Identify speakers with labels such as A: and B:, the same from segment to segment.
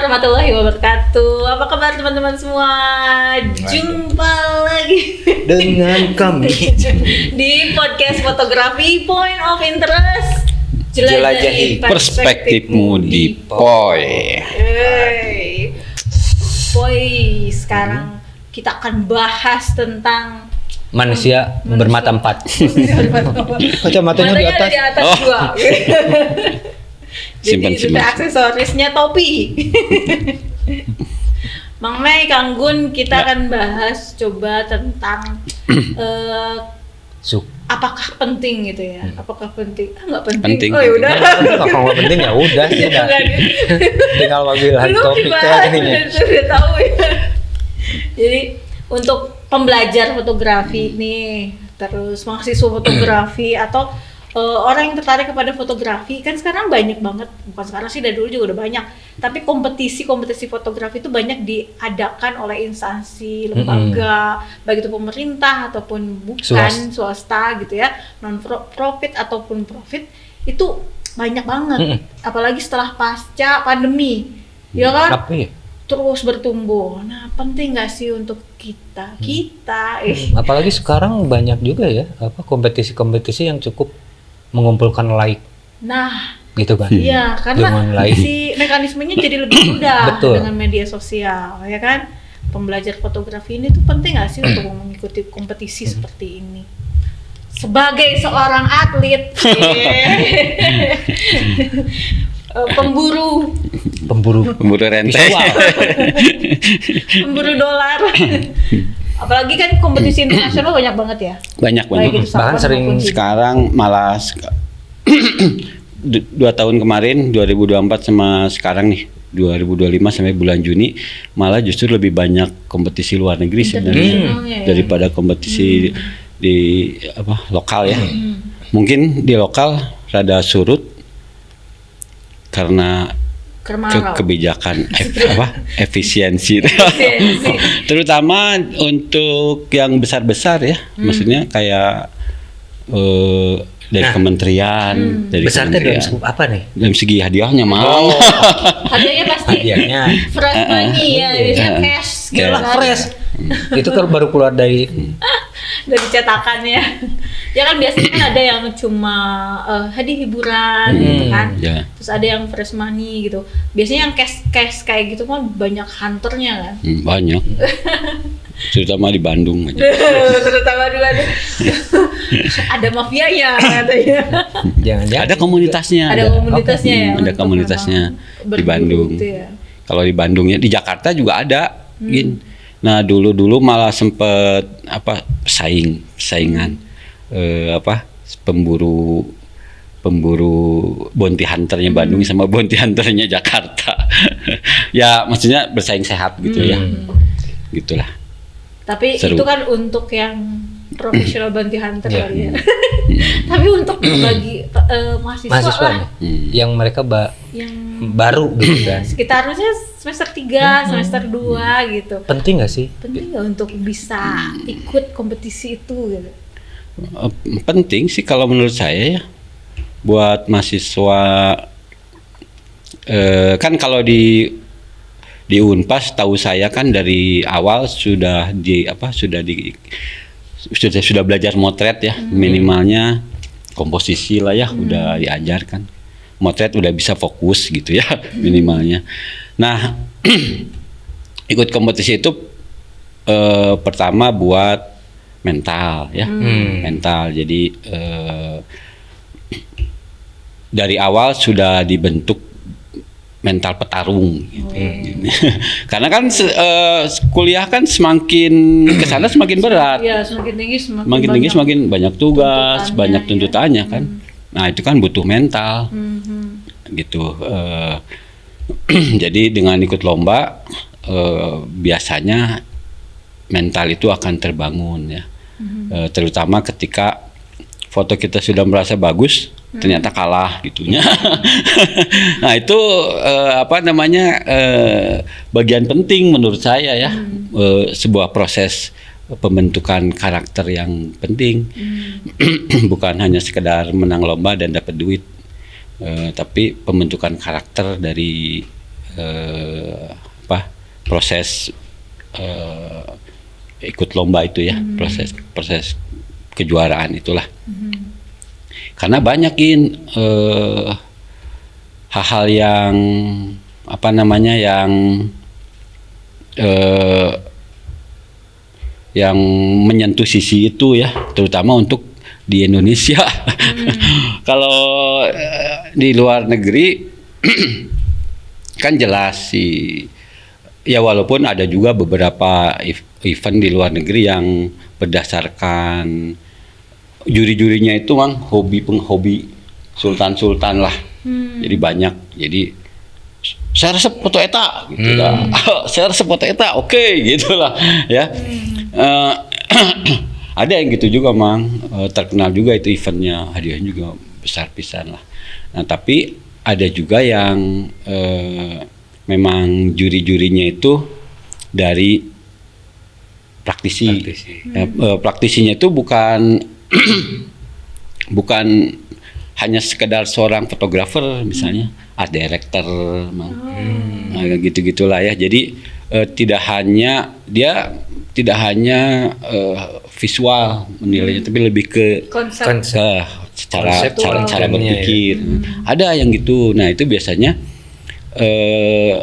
A: warahmatullahi wabarakatuh. Apa kabar teman-teman semua? Jumpa lagi
B: dengan kami
A: di podcast fotografi Point of Interest.
C: Jelajahi perspektifmu di Poi.
A: Poi, sekarang kita akan bahas tentang
B: manusia bermata empat. Kacamatanya di atas.
A: Di atas dua. Jadi itu aksesorisnya topi. Mang Mei, Kang Gun, kita akan bahas coba tentang apakah penting gitu ya? Apakah penting? Nggak penting.
C: Penting.
A: Oh ya udah.
B: Kalau nggak penting ya udah sih dah. Tinggal mobilan topiknya ininya.
A: Sudah tahu ya. Jadi untuk pembelajar fotografi nih, terus mahasiswa fotografi atau orang yang tertarik kepada fotografi, kan sekarang banyak banget, bukan sekarang sih, dari dulu juga udah banyak, tapi kompetisi fotografi itu banyak diadakan oleh instansi, lembaga, baik itu pemerintah ataupun bukan, swasta gitu ya, non-profit ataupun profit, itu banyak banget, apalagi setelah pasca pandemi, ya kan? Terus bertumbuh. Nah, penting nggak sih untuk kita?
B: Apalagi sekarang banyak juga ya, kompetisi yang cukup mengumpulkan like.
A: Nah,
B: gitu kan?
A: Iya, karena
B: like.
A: si mekanismenya jadi lebih mudah
B: Betul.
A: dengan media sosial, ya kan? Pembelajar fotografi ini tuh penting nggak sih untuk mengikuti kompetisi seperti ini? Sebagai seorang atlet, pemburu
C: rente,
A: pemburu dolar. Apalagi kan kompetisi internasional banyak banget ya.
C: Banyak.
B: Bahkan sering
C: sekarang malah 2 tahun kemarin 2024 sama sekarang nih 2025 sampai bulan Juni malah justru lebih banyak kompetisi luar negeri sebenarnya daripada kompetisi di lokal ya. Mungkin di lokal rada surut karena kebijakan efisiensi. Terutama untuk yang besar-besar ya, maksudnya kayak dari kementerian, dari
B: besarnya dalam segi apa nih?
C: Dalam segi hadiahnya mau.
A: Hadiahnya pasti. Fresh money ya, biasanya cash.
B: Gila, fresh. Itu kan baru keluar dari
A: cetakannya. Ya kan biasanya kan ada yang cuma hadiah hiburan gitu kan.
C: Yeah.
A: Terus ada yang fresh money gitu. Biasanya yang cash kayak gitu kan banyak hunternya kan.
C: Banyak. Terutama di Bandung aja.
A: Terutama di Bandung. Ada mafianya katanya.
B: Jangan-jangan
C: ada komunitasnya.
A: Ada komunitasnya ya.
C: Ada komunitasnya di Bandung.
A: Gitu ya. Kalau
C: di Bandung ya, di Jakarta juga ada. Nah dulu malah sempet saingan pemburu bounty hunternya Bandung sama bounty hunternya Jakarta. Ya maksudnya bersaing sehat gitu ya. Gitulah.
A: Tapi
C: seru.
A: Itu kan untuk yang profesional bounty hunter kali ya. Tapi untuk bagi mahasiswa
B: yang mereka
A: yang
B: baru gitu kan.
A: Sekitarnya semester 3, semester 2 gitu.
B: Penting nggak sih?
A: Penting nggak untuk bisa ikut kompetisi itu gitu?
C: Penting sih kalau menurut saya ya. Buat mahasiswa kan kalau di Unpas tahu saya kan dari awal sudah belajar motret ya, minimalnya komposisi lah ya, udah diajarkan. Motret udah bisa fokus gitu ya minimalnya. Nah, ikut kompetisi itu pertama buat mental ya, mental. Jadi dari awal sudah dibentuk mental petarung gitu. Karena kan kuliah kan semakin kesana semakin berat.
A: Iya, semakin tinggi
C: semakin banyak tugas, banyak tuntutannya kan. Nah, itu kan butuh mental. Gitu. Jadi dengan ikut lomba biasanya mental itu akan terbangun ya. Terutama ketika foto kita sudah merasa bagus, ternyata kalah gitunya. Nah itu bagian penting menurut saya ya, sebuah proses pembentukan karakter yang penting. Bukan hanya sekedar menang lomba dan dapat duit, tapi pembentukan karakter dari proses ikut lomba itu ya, proses kejuaraan itulah. Karena banyakin hal-hal yang yang menyentuh sisi itu ya, terutama untuk di Indonesia. Kalau di luar negeri kan jelas sih. Ya walaupun ada juga beberapa event di luar negeri yang berdasarkan juri-jurinya itu penghobi sultan-sultan lah. Jadi banyak. Jadi saya resep foto eta gitu lah. Saya resep foto eta oke gitulah ya. Ada yang gitu juga Mang, terkenal juga itu eventnya, hadiahnya juga besar pisan lah. Nah tapi ada juga yang memang juri-jurinya itu dari praktisi. Praktisinya itu bukan hanya sekedar seorang fotografer misalnya, art director, nah, gitu-gitulah ya. Jadi tidak hanya visual menilainya, tapi lebih ke
A: Konsep.
C: cara berpikir. Ada yang gitu. Nah itu biasanya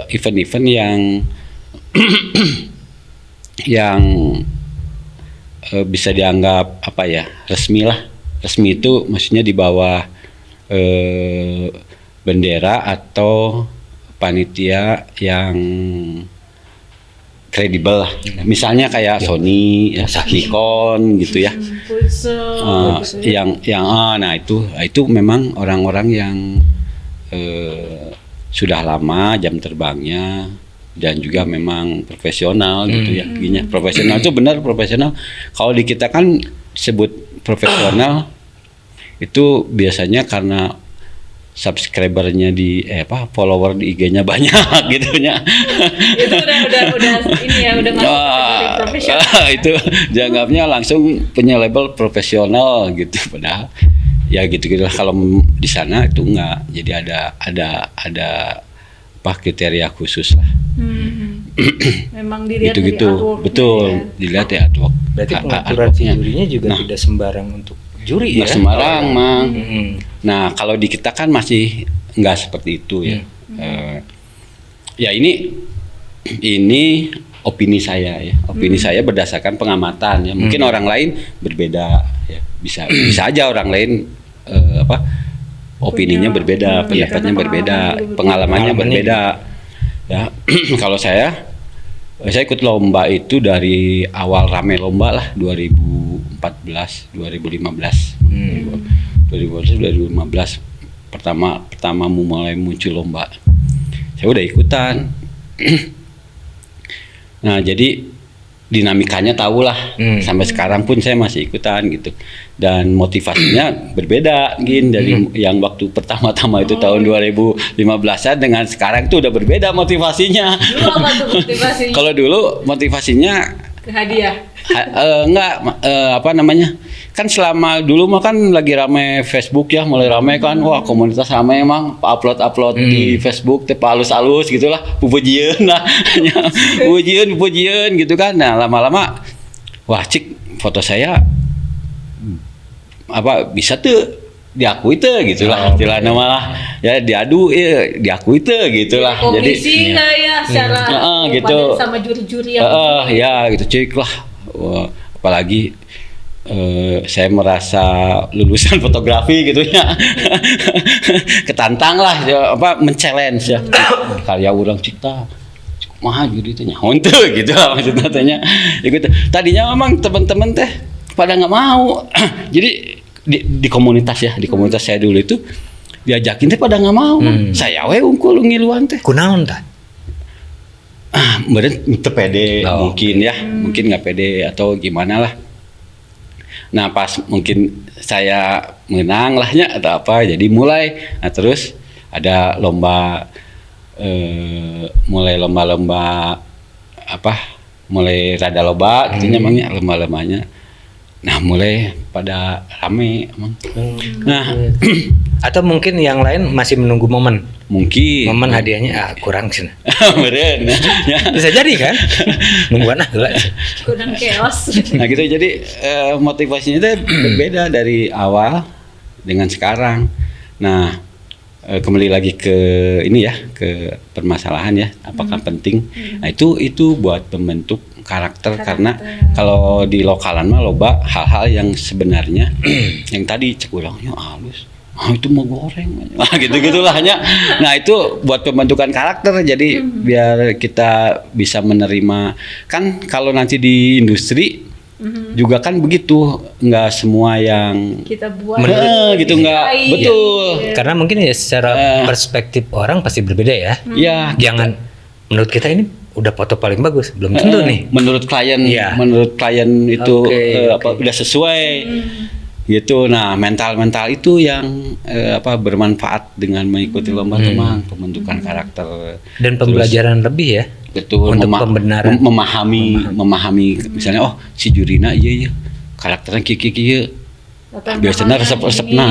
C: event-event yang bisa dianggap resmi lah. Resmi itu maksudnya di bawah bendera atau panitia yang kredibel lah. Misalnya kayak Sony, Nikon gitu ya. Nah itu memang orang-orang yang sudah lama jam terbangnya dan juga memang profesional gitu ya. Profesional itu benar profesional. Kalau di kita kan sebut profesional itu biasanya karena subscribernya follower di IG-nya banyak gitunya.
A: Itu udah ini ya, udah masuk kategori profesional.
C: Itu dianggapnya langsung punya label profesional gitu, padahal ya gitu-gitu. Kalau di sana itu enggak. Jadi ada kriteria khusus lah.
A: Memang dilihat
C: gitu-gitu.
A: dari artwork-nya.
C: Betul,
A: ya.
C: dilihat ya artwork.
B: Berarti pengaturan jurinya juga tidak sembarang untuk juri ya?
C: Nggak sembarang, Mang. Nah, kalau di kita kan masih nggak seperti itu ya. Ya ini opini saya ya. Opini saya berdasarkan pengamatan ya. Mungkin orang lain berbeda ya. Bisa aja orang lain opininya berbeda, pendapatnya berbeda, pengalamannya berbeda. Ya, kalau saya ikut lomba itu dari awal rame lomba lah, 2014, 2015. 2015 pertama mulai muncul lomba. Saya udah ikutan. Nah, jadi dinamikanya tahu lah. Sampai sekarang pun saya masih ikutan gitu. Dan motivasinya berbeda dari yang waktu pertama-tama itu tahun 2015-an dengan sekarang itu udah berbeda motivasinya.
A: Dulu apa tuh motivasinya?
C: Kalau dulu motivasinya
A: Ke hadiah.
C: Kan selama dulu mah kan lagi rame Facebook ya, mulai rame kan, wah komunitas rame emang upload di Facebook teh halus-halus gitulah, pujian lah, pujian gitu kan. Nah lama-lama, wah cik foto saya bisa tuh diakui tuh gitulah, istilahnya malah ya diadu diakui tuh gitulah. Jadi
A: lah ya secara
C: gitu
A: sama juri-juri yang
C: ya gitu cik lah. Wah, apalagi saya merasa lulusan fotografi gitu ya. Ketantang lah ya, men-challenge ya. Karya orang cipta mah juri teh nyaho teu gitu lah maksudnya tanya. Gitu. Tadinya memang teman-teman teh pada nggak mau. Jadi di komunitas ya, di komunitas saya dulu itu diajakin teh pada nggak mau. Saya we unggul ngiluan teh.
B: Kunaon tah?
C: Meureun teu pede mungkin ya, mungkin nggak pede atau gimana lah. Nah pas mungkin saya menang lahnya atau apa, jadi mulai. Nah terus ada lomba, mulai lomba-lomba mulai rada loba gitunya emangnya lomba-lombanya. Nah mulai pada rame emang. Nah
B: Atau mungkin yang lain masih menunggu momen
C: Mungkin
B: hadiahnya kurang sih.
C: Meren, ya.
B: Bisa jadi kan? Nungguan lah.
A: kurang chaos.
C: Nah gitu, jadi motivasinya itu berbeda dari awal dengan sekarang. Nah kembali lagi ke ini ya, ke permasalahan ya, apakah penting? Nah itu buat pembentuk karakter. Karena kalau di lokalan mah loba hal-hal yang sebenarnya yang tadi cek urangnya halus. Itu mau goreng, gitu-gitulah hanya. Nah itu buat pembentukan karakter, jadi biar kita bisa menerima. Kan kalau nanti di industri juga kan begitu, nggak semua yang
A: Kita buat
C: gitu nggak betul.
B: Karena mungkin ya secara perspektif orang pasti berbeda ya.
C: Ya,
B: Jangan menurut kita ini udah foto paling bagus, belum tentu nih.
C: menurut klien,
B: Iya.
C: menurut klien itu
B: Oke,
C: apa udah sesuai. Gitu. Nah, mental itu yang bermanfaat dengan mengikuti lomba teman, pembentukan karakter
B: Dan pembelajaran lebih ya.
C: betul,
B: Untuk pembenaran.
C: memahami misalnya si Jurina iya karakternya kieu biasanya resep-resepna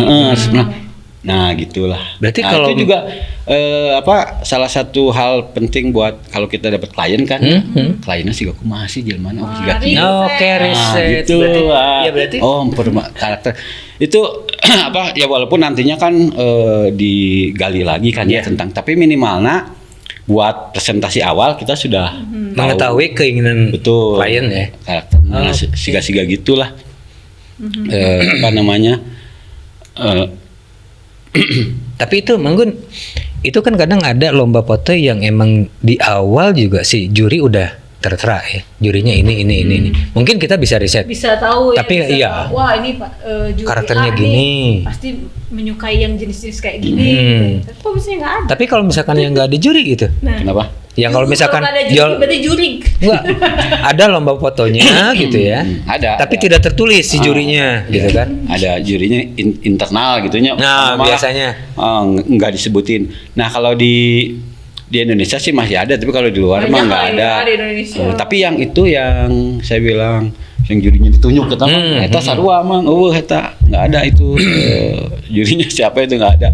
C: nah gitulah.
B: Berarti
C: Nah,
B: kalau
C: itu juga salah satu hal penting buat kalau kita dapat klien kan, kliennya sih aku masih jelmaan siga kieu.
B: Oke, riset.
C: Gitu.
B: Berarti
C: Karakter itu ya walaupun nantinya kan digali lagi kan ya tentang, tapi minimalnya buat presentasi awal kita sudah
B: mengetahui keinginan
C: betul
B: klien ya.
C: karakter siga-siga gitulah.
B: Tapi itu Manggun, itu kan kadang ada lomba foto yang emang di awal juga si juri udah tertera ya, jurinya ini. Mungkin kita bisa riset.
A: Bisa tahu
B: Tapi
A: ya, bisa
B: iya.
A: tahu, wah ini Pak juri
B: Karakternya
A: A
B: gini.
A: nih, pasti menyukai yang jenis-jenis kayak gini gitu. Kok biasanya nggak ada?
B: Tapi kalau misalkan yang nggak ada juri gitu,
C: Kenapa?
B: yang kalau misalkan
A: nggak ada juri,
B: jual-
A: berarti jurig.
B: enggak ada lomba fotonya gitu ya,
C: Ada.
B: tapi tidak tertulis si jurinya gitu kan.
C: Ada jurinya internal gitunya.
B: Nah,
C: Malah,
B: biasanya.
C: nggak disebutin. Nah, kalau di Indonesia sih masih ada, tapi kalau di luar mah
A: Banyak
C: nggak
A: lah
C: ada.
A: ya, di Indonesia.
C: Tapi yang itu yang saya bilang yang jurinya ditunjuk ke eta sarua mang, eta nggak ada itu jurinya siapa itu nggak ada.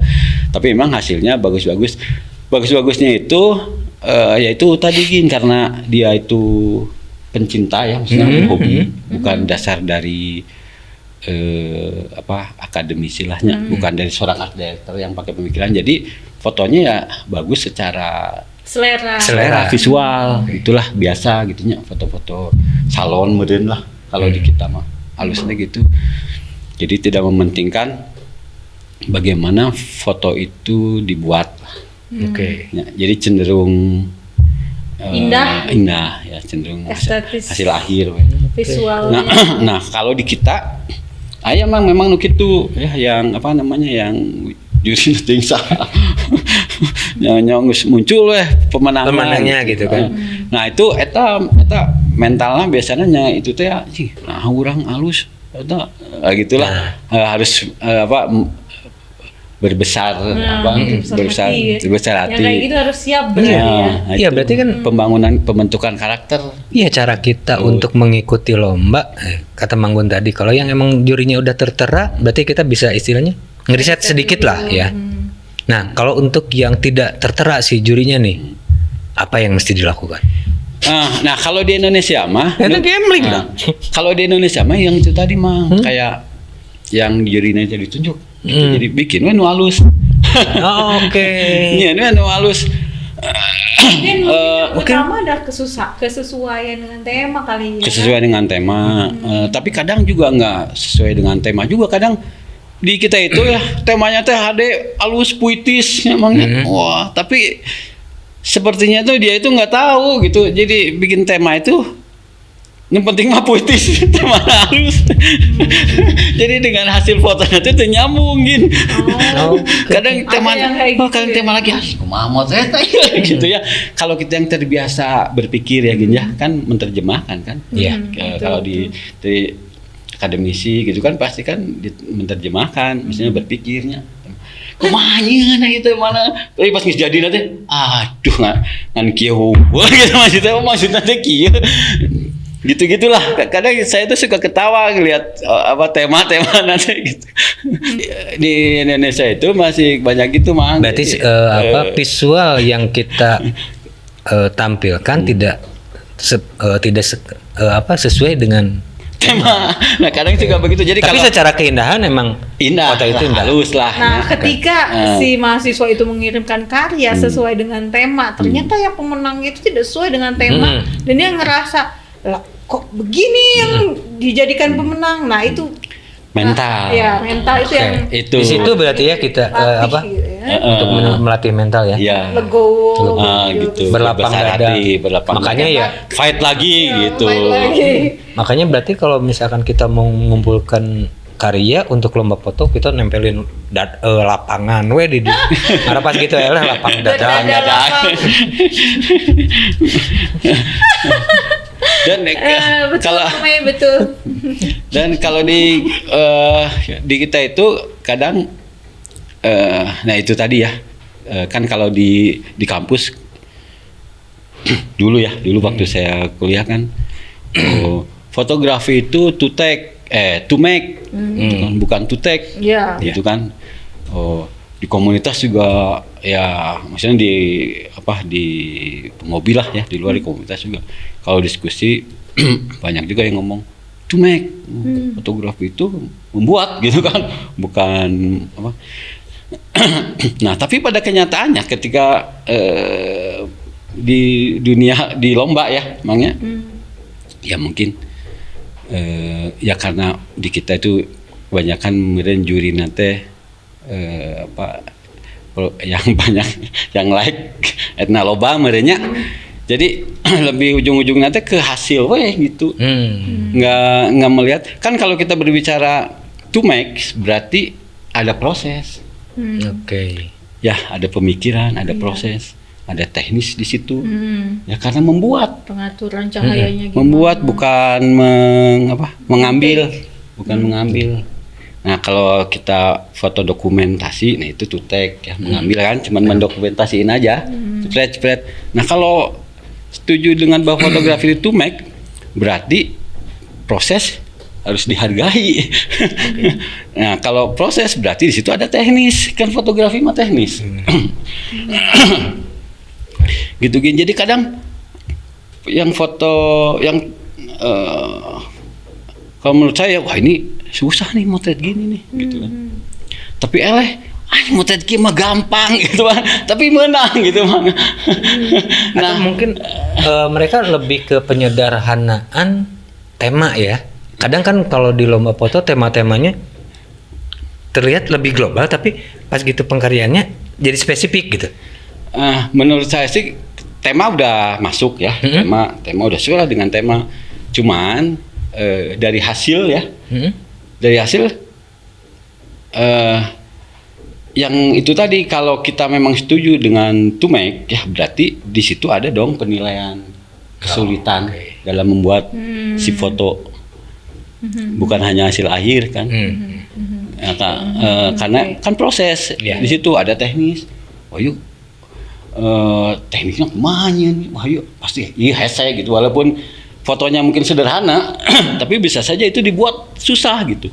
C: Tapi memang hasilnya bagus-bagus. Bagusnya itu yaitu tadi Gin, karena dia itu pencinta ya, maksudnya hobi, bukan dasar dari akademisi lahnya, bukan dari seorang art director yang pakai pemikiran. Jadi fotonya ya bagus secara
A: Selera.
C: visual, itulah biasa gitunya, foto-foto salon meureun lah kalau di kita mah halusnya gitu. Jadi tidak mementingkan bagaimana foto itu dibuat.
B: Oke.
C: Ya, jadi cenderung
A: Indah.
C: ya, cenderung
A: Estetis.
C: hasil akhir.
A: Visualnya.
C: Nah kalau di kita, memang nu kitu ya, yang yang juri ting saha. yang muncul
B: Pemenangnya gitu kan.
C: Nah itu eta mentalnya biasanya itu teh urang halus eta gitulah. Harus berbesar berbesar hati.
A: Yang kayak gitu harus siap benar ya.
B: Iya, berarti kan
C: pembentukan karakter.
B: iya cara kita untuk mengikuti lomba. Kata Manggun tadi, kalau yang emang jurinya udah tertera, berarti kita bisa istilahnya ngeriset sedikit lah ya. Nah, kalau untuk yang tidak tertera si jurinya nih, apa yang mesti dilakukan?
C: Nah kalau di Indonesia mah,
B: Itu gambling dong.
C: kalau di Indonesia mah yang itu tadi mah kayak yang jurinya jadi tunjuk, jadi bikin nu halus.
B: Oh, oke.
C: Iya, nu halus.
A: Mungkin utama ada kesesuaian dengan tema kali ya.
C: Sesuai dengan tema, tapi kadang juga nggak sesuai dengan tema juga. Kadang di kita itu ya temanya teh HD halus puitis emangnya. Wah, tapi sepertinya tuh dia itu nggak tahu gitu. Jadi bikin tema itu yang penting mah puitis, tema halus. Jadi dengan hasil fotonya itu nyambung gin. Kadang tema
A: yang kayak gitu
C: kadang
A: ya.
C: tema lagi kumaha mot eta gitu ya. Kalau kita yang terbiasa berpikir ya gin ya, kan menerjemahkan kan.
B: Iya.
C: Kalau di akademisi gitu kan pasti kan menerjemahkan, misalnya berpikirnya kumanya nah itu mana, tapi pas geus jadi nanti aduh ngan kieu gitu maksudnya teh kieu Gitu-gitulah. Kadang saya tuh suka ketawa ngelihat apa tema-tema nanti gitu. Di Indonesia itu masih banyak gitu, Mang.
B: Berarti
C: Jadi,
B: visual yang kita tampilkan tidak sesuai dengan
C: tema. Nah, kadang juga begitu. Jadi
B: tapi
C: kalau
B: secara keindahan emang
C: indah,
B: foto itu indah.
C: halus lah.
A: Nah,
C: ya.
A: ketika si mahasiswa itu mengirimkan karya sesuai dengan tema, ternyata yang pemenang itu tidak sesuai dengan tema, dan dia ngerasa, lah kok begini yang dijadikan pemenang. Nah, itu
C: Mental.
A: ya, mental itu yang
C: Itu.
B: Di situ berarti ya kita
A: latih, gitu ya.
B: untuk melatih mental ya.
C: Ya.
A: Legowo,
C: Gitu.
B: Berlapang
C: Besar
B: dada.
C: hati, berlapang
B: Makanya
C: dada.
B: ya
C: fight lagi gitu.
A: main lagi.
B: makanya berarti kalau misalkan kita mau mengumpulkan karya untuk lomba foto kita nempelin lapangan di ada pas gitu ya lah lapang dada.
A: Dada lapang.
C: Dan
A: Betul,
C: kalau
A: namanya betul.
C: dan kalau di kita itu kadang nah itu tadi ya, kan kalau di kampus dulu waktu saya kuliah kan, fotografi itu to make gitu kan, bukan to take.
A: Ya.
C: Gitu kan. Di komunitas juga ya, maksudnya di mobil lah ya, di luar di komunitas juga kalau diskusi banyak juga yang ngomong to make, fotografi itu membuat gitu kan, bukan apa. Nah, tapi pada kenyataannya ketika di dunia di lomba ya, emangnya ya mungkin ya karena di kita itu kebanyakan meren juri nate yang banyak yang like etna loba merenya, jadi lebih ujung-ujung nanti ke hasil gitu. nggak melihat kan, kalau kita berbicara to make berarti ada proses.
B: Oke.
C: Ya, ada pemikiran, ada proses, ada teknis di situ. Ya, karena membuat
A: Pengaturan cahayanya gimana.
C: membuat bukan mengambil, bukan mengambil. Nah, kalau kita foto dokumentasi, nah itu to take ya, mengambil kan, cuman mendokumentasiin aja, cepret. Nah, kalau setuju dengan bahwa fotografi itu to make, berarti proses harus dihargai. Nah, kalau proses berarti di situ ada teknis, kan fotografi mah teknis. Gitu. Jadi kadang yang foto yang kalau menurut saya, wah ini susah nih motret gini nih, gitu kan. Tapi motret gini mah gampang gitu kan, tapi menang gitu mah.
B: Nah, mungkin mereka lebih ke penyederhanaan tema ya. Kadang kan kalau di lomba foto tema-temanya terlihat lebih global, tapi pas gitu pengkaryaannya jadi spesifik gitu.
C: Menurut saya sih tema udah masuk ya, tema udah sesuai dengan tema. Cuman dari hasil ya, dari hasil yang itu tadi, kalau kita memang setuju dengan to make ya, berarti di situ ada dong penilaian kesulitan dalam membuat si foto. Bukan hanya hasil akhir kan. Ya, karena kan proses di situ ada teknis. Wahyu teknisnya kemana nih? Wahyu pasti hese gitu, walaupun fotonya mungkin sederhana tapi bisa saja itu dibuat susah gitu.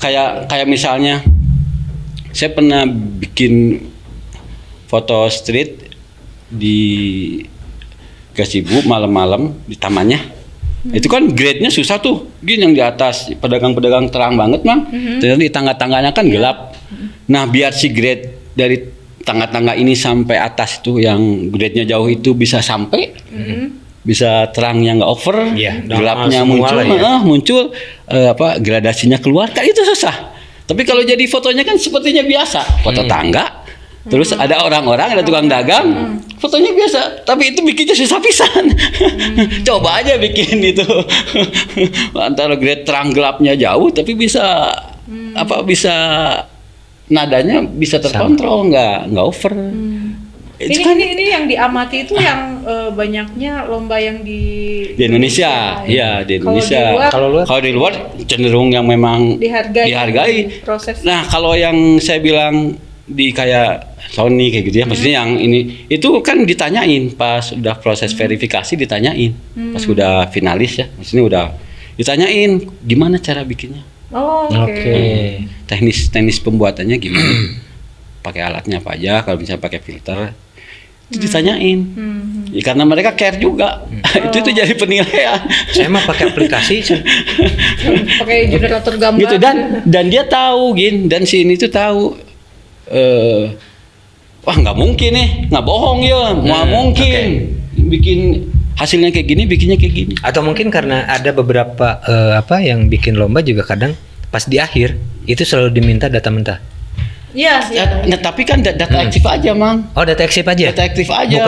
C: Kayak misalnya saya pernah bikin foto street di Gazebo malam-malam di tamannya. Itu kan grade-nya susah tuh, gini yang di atas pedagang-pedagang terang banget Mang, terus di tangga-tangganya kan gelap. Nah, biar si grade dari tangga-tangga ini sampai atas itu yang grade-nya jauh itu bisa sampai, bisa terangnya nggak over, gelapnya muncul, gradasinya keluar, kan itu susah. Tapi kalau jadi fotonya kan sepertinya biasa, foto tangga. Terus ada orang-orang, ada tukang dagang, fotonya biasa, tapi itu bikinnya susah pisan. Coba aja bikin itu antara grade terang gelapnya jauh, tapi bisa bisa nadanya bisa terkontrol, nggak over.
A: Ini yang diamati itu yang banyaknya lomba yang di
C: Indonesia, ya di Indonesia.
B: Kalau
C: di luar cenderung yang memang dihargai.
A: proses.
C: Nah, kalau yang saya bilang di kayak Sony kayak gitu ya, maksudnya yang ini itu kan ditanyain pas udah proses verifikasi, ditanyain pas udah finalis ya, maksudnya udah ditanyain gimana cara bikinnya,
A: Oh, oke.
C: teknis pembuatannya gimana, pakai alatnya apa aja, kalau misalnya pakai filter itu ditanyain. Ya, karena mereka care juga. Itu jadi penilaian.
B: Saya mah pakai aplikasi.
A: Pakai generator gambar.
C: Gitu, dan dia tahu dan si ini tuh tahu wah nggak mungkin nih, nggak bohong ya, nggak mungkin bikin hasilnya kayak gini, bikinnya kayak gini.
B: Atau mungkin karena ada beberapa yang bikin lomba juga kadang pas di akhir itu selalu diminta data mentah.
A: Iya, iya.
C: Nah, tapi kan data aktif aja, Mang.
B: Oh, data aktif aja.
C: Data aktif aja.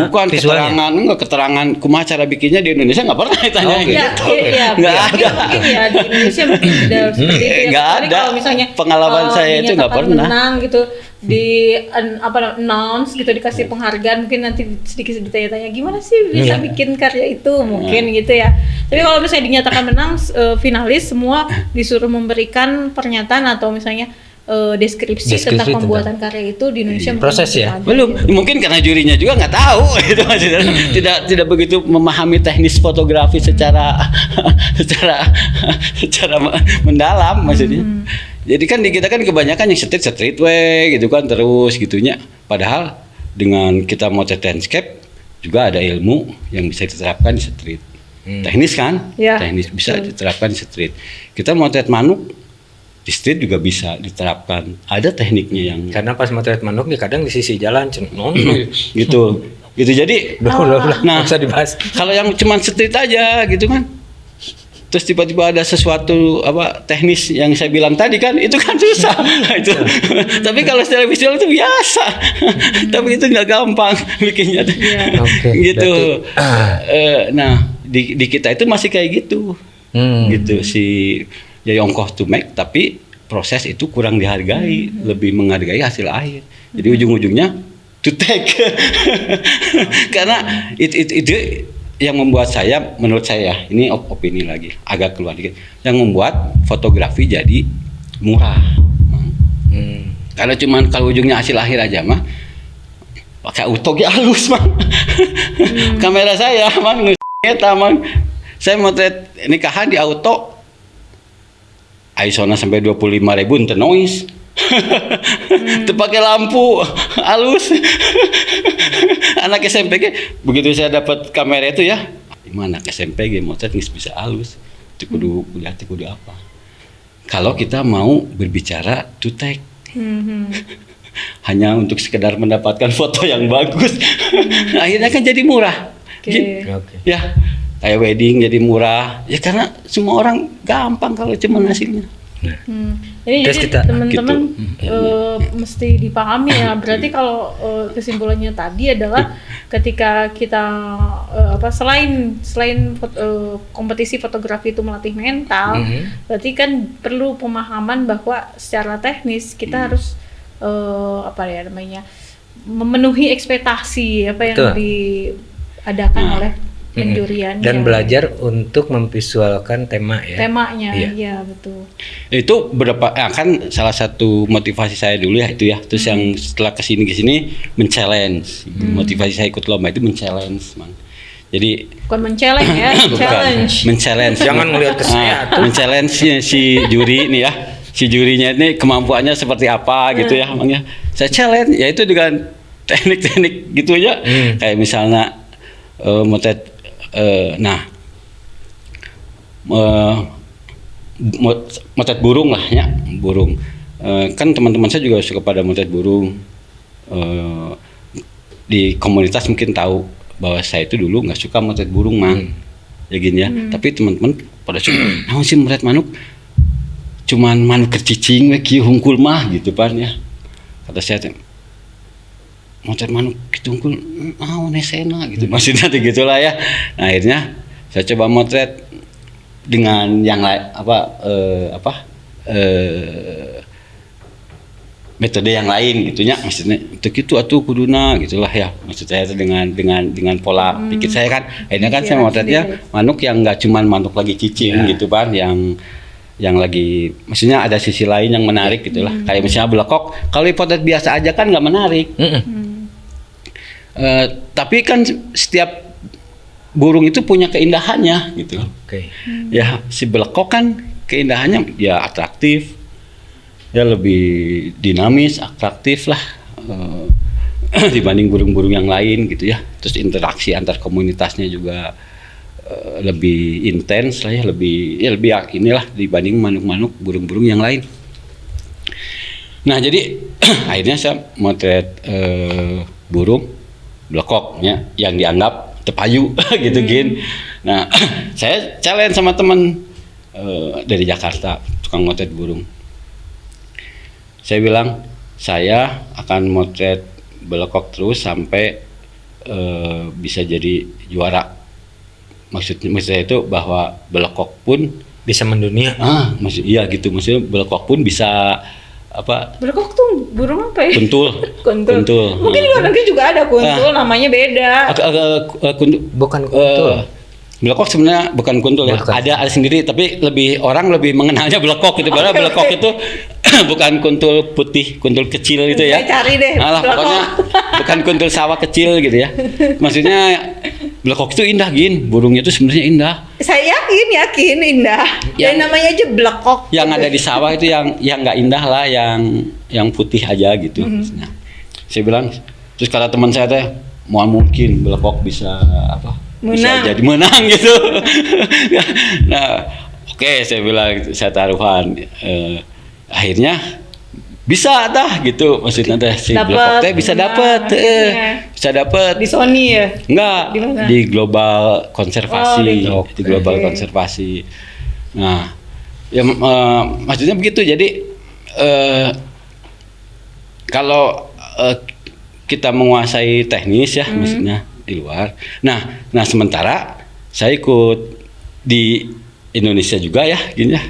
B: Bukan visualnya.
C: Keterangan kumaha cara bikinnya di Indonesia nggak pernah ditanyain.
A: Iya, iya.
C: Nggak ada.
A: Mungkin ya di Indonesia mungkin udah seperti itu ya.
C: Nggak
A: Kecuali
C: ada.
A: Kalau misalnya
C: Pengalaman saya itu nggak
A: dinyatakan
C: pernah.
A: menang gitu di announce gitu, dikasih penghargaan, mungkin nanti sedikit ditanya-tanya gimana sih bisa bikin karya itu mungkin gitu ya. Tapi kalau misalnya dinyatakan menang, finalis semua disuruh memberikan pernyataan atau misalnya deskripsi tentang pembuatan karya itu di Indonesia.
B: Proses ya?
C: Belum, mungkin karena jurinya juga nggak tahu itu maksudnya. tidak begitu memahami teknis fotografi secara mendalam maksudnya. Jadi kan di kita kan kebanyakan yang street way gitu kan, terus gitunya. Padahal dengan kita motret landscape juga ada ilmu yang bisa diterapkan di street. Teknis kan?
A: Ya,
C: teknis bisa diterapkan di street. Kita motret manuk di street juga bisa diterapkan. Ada tekniknya yang
B: Karena pas motret manuk nih kadang di sisi jalan
C: gitu. Jadi
B: nah, usah dibahas.
C: kalau yang cuma street aja gitu kan, terus tiba-tiba ada sesuatu teknis yang saya bilang tadi kan, itu kan susah. Itu. Tapi kalau secara visual itu biasa. Tapi itu nggak gampang bikinnya. Gitu. Nah di kita itu masih kayak gitu. Gitu si ongkoh to make, tapi proses itu kurang dihargai, lebih menghargai hasil akhir. Jadi ujung-ujungnya to take. Karena itu yang membuat saya, menurut saya, ini opini lagi, agak keluar dikit, yang membuat fotografi jadi murah. Karena cuman kalau ujungnya hasil akhir aja mah, pakai auto ge halus mah. Kamera saya mah saya motret nikahan di auto, ISO-nya sampai 25.000 ente noise. Itu pakai lampu halus. Anak SMP begitu saya dapat kamera itu ya, gimana anak SMP motret bisa halus. Itu kudu apa? Kalau kita mau berbicara to take. Hanya untuk sekedar mendapatkan foto yang bagus. Akhirnya kan jadi murah. Ya, kayak wedding jadi murah. Ya karena semua orang gampang kalau cuma hasilnya.
A: Jadi teman-teman mesti dipahami ya. Berarti kalau kesimpulannya tadi adalah ketika kita selain kompetisi fotografi itu melatih mental, berarti kan perlu pemahaman bahwa secara teknis kita harus memenuhi ekspektasi apa yang diadakan oleh penjurian
B: dan belajar untuk memvisualkan temanya,
A: iya betul.
C: Itu kan salah satu motivasi saya dulu ya itu ya. Terus yang setelah kesini men-challenge. Motivasi saya ikut lomba itu men-challenge, Mang. Jadi
A: bukan men-challenge ya, challenge.
C: Men-challenge.
B: Jangan melihat ke saya.
C: Men-challenge si juri nih ya. Si jurinya ini kemampuannya seperti apa gitu ya, Mang ya. Saya challenge yaitu dengan teknik-teknik gitu aja. Kayak misalnya motret motret burung lah ya, burung. Kan teman-teman saya juga suka pada motret burung. Di komunitas mungkin tahu bahwa saya itu dulu nggak suka motret burung, Mang. Ya gini ya. Tapi teman-teman pada suka, "Naon sih motret manuk? Cuman manuk kercicing we kieu hungkul mah," gitu pan ya. Kata saya, motret manuk gitu hungkul, nesena gitu. Maksudnya gitulah ya. Nah, akhirnya saya coba motret dengan yang lain metode yang lain gitunya, maksudnya itu atuh kuduna gitulah ya. Maksud saya itu dengan pola pikir saya kan. Akhirnya kan saya motretnya manuk yang enggak cuman manuk lagi cicing gitu kan, yang yang lagi, maksudnya ada sisi lain yang menarik gitulah. Kayak misalnya belekok, kalau potret biasa aja kan nggak menarik. Tapi kan setiap burung itu punya keindahannya gitu.
B: Oke.
C: Ya si belekok kan keindahannya ya atraktif, ya lebih dinamis, atraktif lah dibanding burung-burung yang lain gitu ya. Terus interaksi antar komunitasnya juga lebih intens lah ya, lebih inilah dibanding manuk-manuk burung-burung yang lain. Nah jadi akhirnya saya motret burung belekok ya, yang dianggap tepayu gitu gin. Nah saya challenge sama teman dari Jakarta, tukang motret burung. Saya bilang saya akan motret belekok terus sampai bisa jadi juara. Maksudnya itu bahwa belekok pun
B: Bisa mendunia.
C: iya gitu, maksudnya belekok pun bisa apa?
A: Belekok tuh burung apa ya?
C: Kuntul.
A: Kuntul. Mungkin di luar negeri juga ada kuntul, namanya beda.
B: Bukan kuntul.
C: Belekok sebenarnya bukan kuntul ya.
B: Bukan.
C: Ada sendiri, tapi orang lebih mengenalnya belekok gitu. Padahal belekok itu bukan kuntul putih, kuntul kecil itu ya.
A: Saya cari deh.
C: Alah, pokoknya bukan kuntul sawah kecil gitu ya. Maksudnya belekok itu indah gin, burungnya itu sebenarnya indah.
A: Saya yakin indah.
C: Yang-
A: Dan namanya aja belekok.
C: Yang ada di sawah itu yang nggak indah lah, yang putih aja gitu. Maksudnya. Saya bilang, terus kata teman saya teh, mungkin belekok bisa apa? Bisa
A: Menang.
C: jadi menang gitu. Nah, oke, saya bilang gitu, saya taruhan. Akhirnya bisa dah gitu, maksudnya teh si
A: Dapet.
C: belekok teh bisa
A: Nah,
C: dapet,
A: akhirnya.
C: bisa dapet.
A: Di Sony ya.
C: Enggak,
A: Di mana?
C: di global konservasi,
A: Oh,
C: di global
A: oke.
C: konservasi. Nah, ya maksudnya begitu. Jadi kalau kita menguasai teknis ya, maksudnya di luar. Nah sementara saya ikut di Indonesia juga ya, gini ya.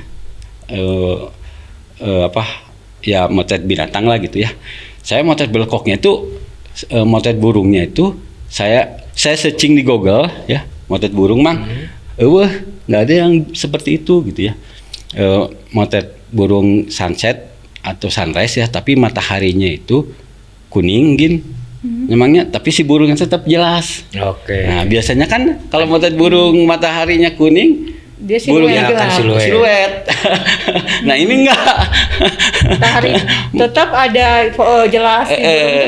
C: Ya motret binatang lah gitu ya. Saya motret belekoknya itu, motret burungnya itu saya searching di Google ya, motret burung mang, nggak ada yang seperti itu gitu ya. Motret burung sunset atau sunrise ya, tapi mataharinya itu kuning gin, memangnya, tapi si burungnya tetap jelas.
B: Oke.
C: Nah biasanya kan kalau motret burung mataharinya kuning,
A: Dia
C: burungnya
A: siluet
C: akan
A: gelap.
C: siluet. Nah ini enggak.
A: Matahari tetap ada jelas.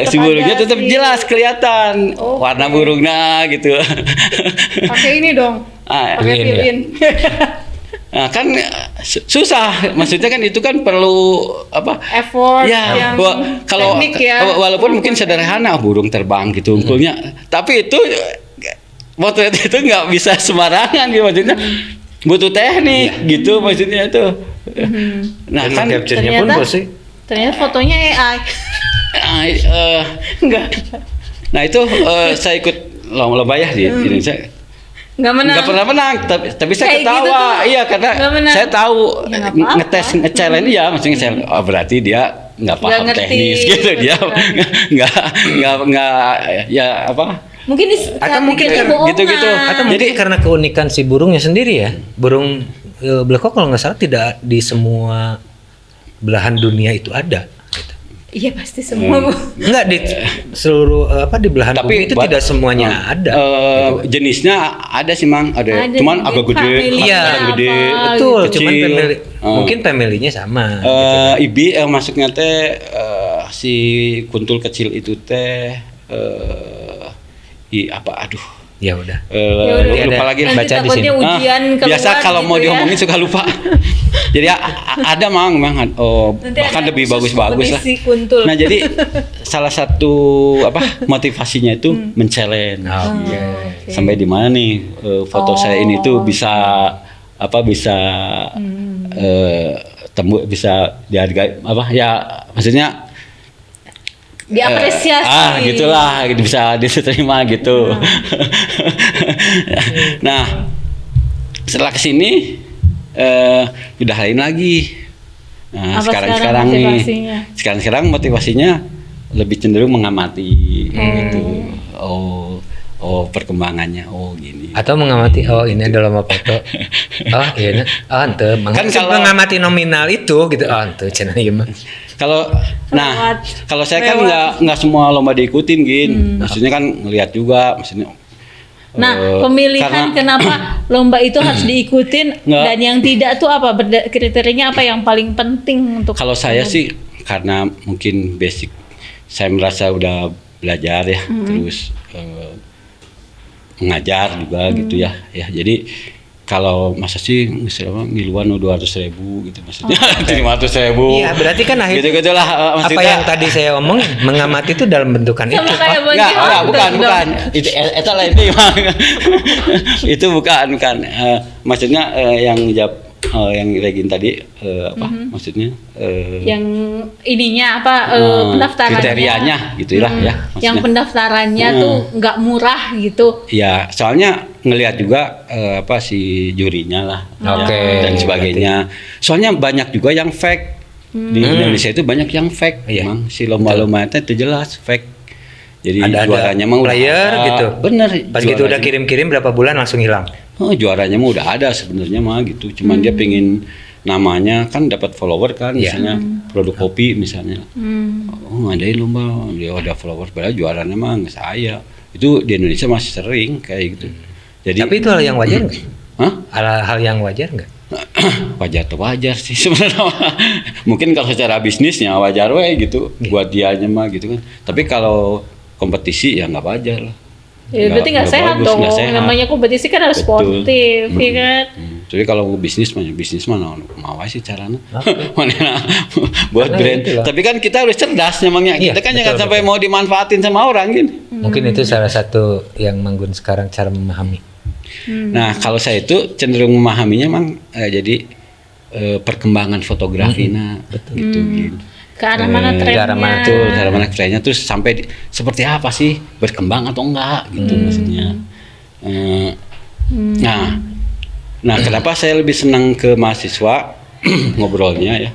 C: Si burungnya tetap jelas kelihatan
A: Oke.
C: warna burungnya gitu.
A: Pakai ini dong. Pakai
B: Fill-in ya?
A: fill-in.
C: Nah kan susah, maksudnya kan itu kan perlu apa?
A: Effort
C: Ya,
A: yang
C: kalau
A: teknik ya.
C: walaupun mungkin sederhana burung terbang gitu unggulnya, tapi itu motret itu nggak bisa sembarangan gitu, maksudnya butuh teknik gitu maksudnya itu. Nah
B: Dan
C: kan
B: capture-nya pun
A: ternyata-
B: pasti
A: Ternyata fotonya AI. Enggak.
C: nah itu saya ikut lomba ya di Indonesia.
A: Enggak menang.
C: Nggak pernah menang, tapi saya
A: Kayak gitu
C: ketawa.
A: tuh,
C: Iya karena
A: nggak menang.
C: saya tahu
A: Ya, nggak apa-apa.
C: nge-challenge dia, maksudnya challenge. Oh berarti dia nggak paham
A: ngerti,
C: teknis gitu, dia nggak ya apa?
A: Mungkin
B: Atau mungkin
A: bikin
B: karena
A: kebohongan.
C: gitu-gitu.
B: atau mungkin karena keunikan si burungnya sendiri ya. Burung belekok kalau nggak salah tidak di semua belahan dunia itu ada. Gitu.
A: Iya pasti semua.
B: Enggak di seluruh di belahan bumi itu tidak semuanya ada. Gitu.
C: Jenisnya ada sih mang, ada.
A: Ada,
C: Cuman
A: mungkin
C: agak gede,
A: family-nya
B: Iya,
C: kadang gede,
A: apa,
B: Betul,
C: kecil.
B: cuman mungkin family-nya sama.
C: Ibi masuknya teh si kuntul kecil itu teh aduh.
B: Ya udah.
A: Ya udah.
C: Lupa lagi.
A: Nanti
B: Baca di
A: takutnya
B: sini.
A: ujian keluar
C: Biasa kalau mau
A: gitu ya.
C: diomongin suka lupa. Jadi ada mang
A: Nanti
C: bahkan
A: ada
C: lebih
A: khusus
C: bagus-bagus lah.
A: kompetisi kuntul.
C: Nah jadi salah satu motivasinya itu men-challenge.
B: Oke.
C: Sampai di mana nih foto saya ini tuh bisa bisa dihargai maksudnya
A: diapresiasi.
C: gitulah gitu, bisa diterima gitu. Nah setelah kesini udah lain lagi. Nah
A: Apa
C: sekarang
A: motivasinya?
C: nih sekarang motivasinya lebih cenderung mengamati gitu. oh perkembangannya, oh gini.
B: Atau mengamati, oh ini adalah lomba foto. Oh iya, ente
C: Kan kalau-
B: mengamati nominal itu gitu. Oh ente cenah ieu mah.
C: Kalau nah,
A: Lewat.
C: kalau saya kan nggak semua lomba diikutin gin. Maksudnya kan ngelihat juga, maksudnya.
A: Nah, pemilihan
C: karena-
A: kenapa lomba itu harus diikutin
C: Nggak.
A: dan yang tidak tuh apa? Kriterianya apa yang paling penting untuk
C: Kalau saya sih karena mungkin basic, saya merasa udah belajar ya, terus mengajar juga gitu ya. Jadi kalau masa sih misalnya ngiluan 200.000 gitu maksudnya, 500.000.
B: Iya, berarti kan akhirnya
C: Gitu-gitulah
B: apa yang tadi saya omongin, mengamati itu dalam bentukan itu.
A: sama kayak
B: Pak.
A: Bang
C: Enggak,
A: Jihan
C: enggak, bukan,
A: dong.
C: bukan. Itu lain itu. Itu bukan. Maksudnya yang jawab yang Regin tadi apa? Maksudnya
A: Yang ininya apa pendaftarannya
C: kriterianya gitulah ya.
A: yang
C: Maksudnya.
A: pendaftarannya tuh nggak murah gitu.
C: Ya, soalnya ngelihat juga apa si jurinya lah
B: Oke.
C: dan sebagainya. Soalnya banyak juga yang fake. Di Indonesia itu banyak yang fake.
B: Iya.
C: Emang si lomba-lomba itu jelas fake. Jadi
B: Ada
C: juaranya mah udah
B: player
C: ada.
B: gitu.
C: Bener.
B: Pas gitu udah
C: juaranya.
B: kirim-kirim berapa bulan langsung hilang.
C: Oh, juaranya mah udah ada sebenarnya mah gitu. Cuman dia pengen namanya kan dapat follower kan,
B: Iya.
C: misalnya produk kopi misalnya. Oh, ngadain lomba, dia ada follower, padahal juaranya mah nggak saya. Itu di Indonesia masih sering kayak gitu. Jadi
B: Tapi itu hal yang wajar nggak?
C: Hah?
B: Hal yang wajar nggak?
C: wajar tuh wajar sih sebenarnya. Mungkin kalau secara bisnisnya wajar we gitu, buat dianya mah gitu kan. Tapi kalau kompetisi ya nggak wajar lah.
A: Ya, berarti nggak sehat
C: bagus,
A: dong.
C: nggak sehat.
A: Namanya kompetisi kan harus
C: Betul.
A: sportif, ya kan?
C: Jadi kalau bisnis mah mau sih caranya. Mana buat
B: Karena
C: brand.
B: itulah.
C: Tapi kan kita harus cerdas memangnya.
B: Iya,
C: Kita kan
B: betul,
C: jangan sampai
B: betul.
C: mau dimanfaatin sama orang gini.
B: Mungkin itu salah satu yang Manggun sekarang cara memahami.
C: Nah, kalau saya itu cenderung memahaminya mang jadi perkembangan fotografi gitu gitu.
A: Ke arah mana
B: ke
A: trennya?
B: arah mana
C: Betul, cara mana trennya terus sampai seperti apa sih, berkembang atau enggak gitu maksudnya. Nah, kenapa saya lebih senang ke mahasiswa ngobrolnya ya,